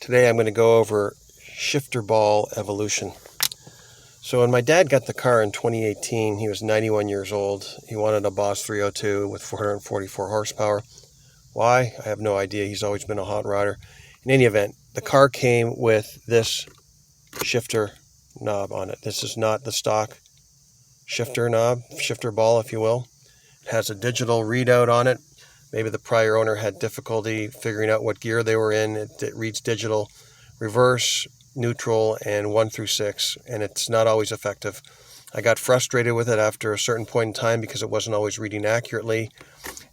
Today I'm going to go over shifter ball evolution. So when my dad got the car in 2018, he was 91 years old. He wanted a Boss 302 with 444 horsepower. Why? I have no idea. He's always been a hot rodder. In any event, the car came with this shifter knob on it. This is not the stock shifter knob, shifter ball if you will. It has a digital readout on it. Maybe the prior owner had difficulty figuring out what gear they were in. It reads digital, reverse, neutral, and 1 through 6, and it's not always effective. I got frustrated with it after a certain point in time because it wasn't always reading accurately,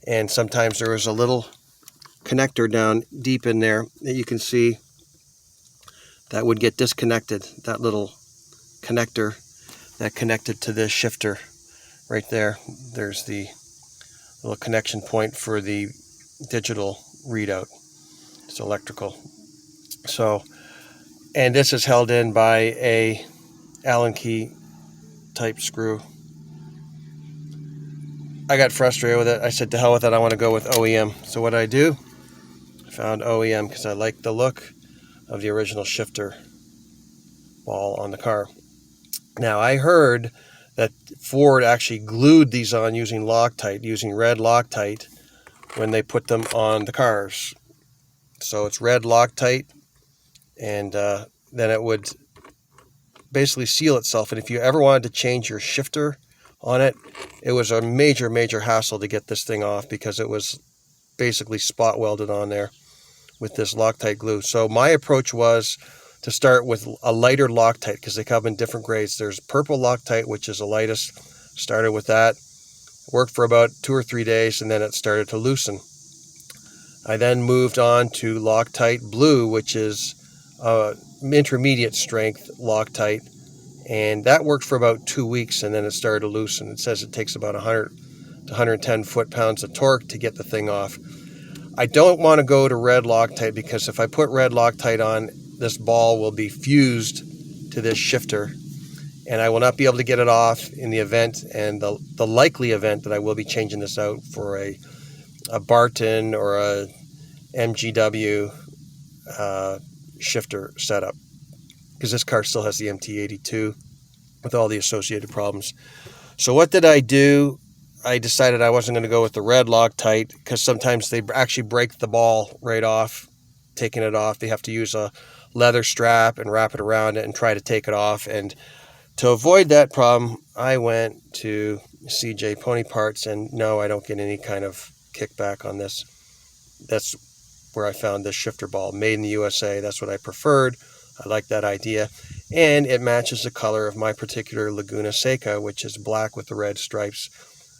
and sometimes there was a little connector down deep in there that you can see that would get disconnected, that little connector that connected to this shifter right there. There's the little connection point for the digital readout. It's electrical. So, and this is held in by a Allen key type screw. I got frustrated with it. I said to hell with it, I want to go with OEM. So what did I do? I found OEM because I like the look of the original shifter ball on the car. Now I heard that Ford actually glued these on using Loctite, using red Loctite when they put them on the cars. So it's red Loctite, and then it would basically seal itself. And if you ever wanted to change your shifter on it, it was a major hassle to get this thing off because it was basically spot welded on there with this Loctite glue. So my approach was to start with a lighter Loctite because they come in different grades. There's purple Loctite, which is the lightest. Started with that, worked for about 2 or 3 days, and then it started to loosen. I then moved on to Loctite blue, which is intermediate strength Loctite, and that worked for about 2 weeks, and then it started to loosen. It says it takes about 100 to 110 foot-pounds of torque to get the thing off. I don't want to go to red Loctite because if I put red Loctite on, this ball will be fused to this shifter, and I will not be able to get it off in the event, and the likely event that I will be changing this out for a Barton or a MGW shifter setup, because this car still has the MT82 with all the associated problems. So what did I do? I decided I wasn't going to go with the red Loctite because sometimes they actually break the ball right off. Taking it off, they have to use a leather strap and wrap it around it and try to take it off. And to avoid that problem, I went to CJ Pony Parts, and no, I don't get any kind of kickback on this. That's where I found this shifter ball, made in the USA. That's what I preferred. I like that idea, and it matches the color of my particular Laguna Seca, which is black with the red stripes.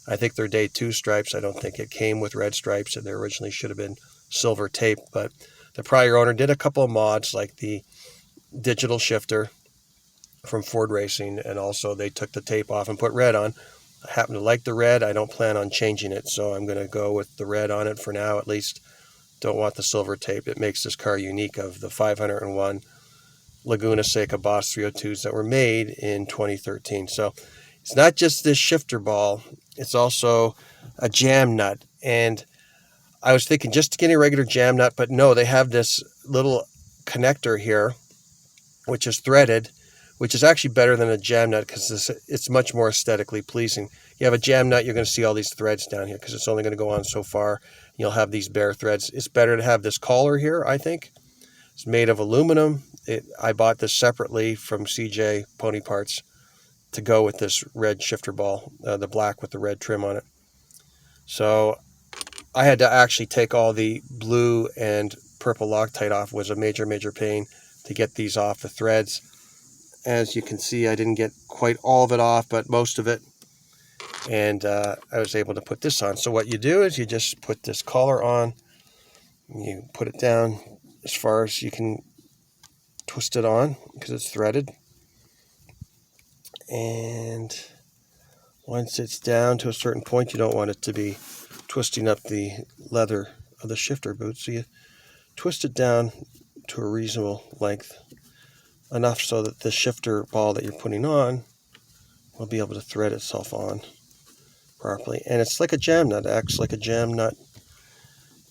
I think they're day 2 stripes. I don't think it came with red stripes, and there originally should have been silver tape, but the prior owner did a couple of mods like the digital shifter from Ford Racing, and also they took the tape off and put red on. I happen to like the red. I don't plan on changing it, so I'm going to go with the red on it for now at least. Don't want the silver tape. It makes this car unique of the 501 Laguna Seca Boss 302s that were made in 2013. So it's not just this shifter ball, it's also a jam nut. And I was thinking just to get a regular jam nut, but no, they have this little connector here, which is threaded, which is actually better than a jam nut because it's much more aesthetically pleasing. You have a jam nut, you're going to see all these threads down here because it's only going to go on so far. You'll have these bare threads. It's better to have this collar here, I think. It's made of aluminum. I bought this separately from CJ Pony Parts to go with this red shifter ball, the black with the red trim on it. So I had to actually take all the blue and purple Loctite off. It was a major pain to get these off the threads. As you can see, I didn't get quite all of it off, but most of it. And I was able to put this on. So what you do is you just put this collar on. You put it down as far as you can twist it on because it's threaded. And once it's down to a certain point, you don't want it to be twisting up the leather of the shifter boot, so you twist it down to a reasonable length, enough so that the shifter ball that you're putting on will be able to thread itself on properly. And it's like a jam nut, it acts like a jam nut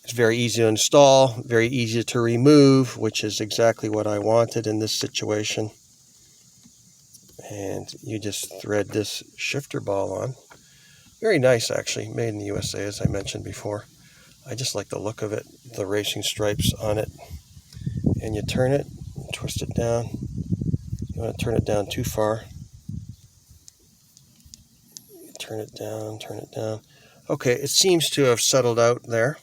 It's very easy to install, very easy to remove, which is exactly what I wanted in this situation. And you just thread this shifter ball on. Very nice, actually, made in the USA, as I mentioned before. I just like the look of it, the racing stripes on it. And you turn it, twist it down. You want to turn it down too far. Turn it down, turn it down. Okay, it seems to have settled out there.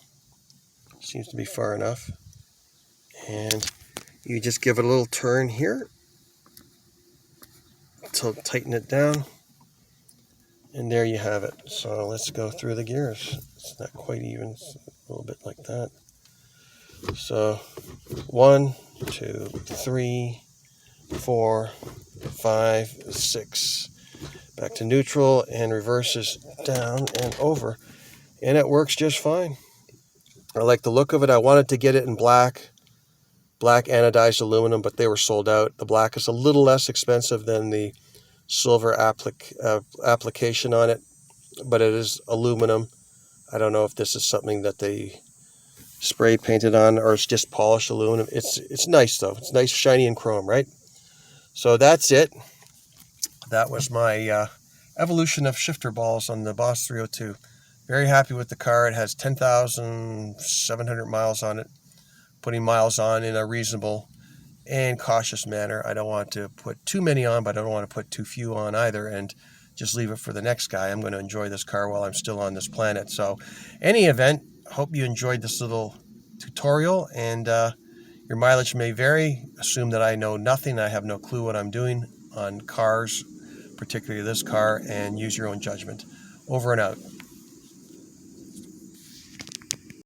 Seems to be far enough. And you just give it a little turn here to tighten it down. And there you have it. So let's go through the gears. It's not quite even, it's a little bit like that. So 1, 2, 3, 4, 5, 6. Back to neutral and reverses down and over. And it works just fine. I like the look of it. I wanted to get it in black anodized aluminum, but they were sold out. The black is a little less expensive than the silver application on it, but it is aluminum. I don't know if this is something that they spray painted on or it's just polished aluminum. It's nice though. It's nice, shiny, and chrome, right? So that's it. That was my evolution of shifter balls on the Boss 302. Very happy with the car. It has 10,700 miles on it. Putting miles on in a reasonable and cautious manner. I don't want to put too many on, but I don't want to put too few on either and just leave it for the next guy. I'm going to enjoy this car while I'm still on this planet. So any event, hope you enjoyed this little tutorial, and your mileage may vary. Assume that I know nothing. I have no clue what I'm doing on cars, particularly this car, and use your own judgment. Over and out.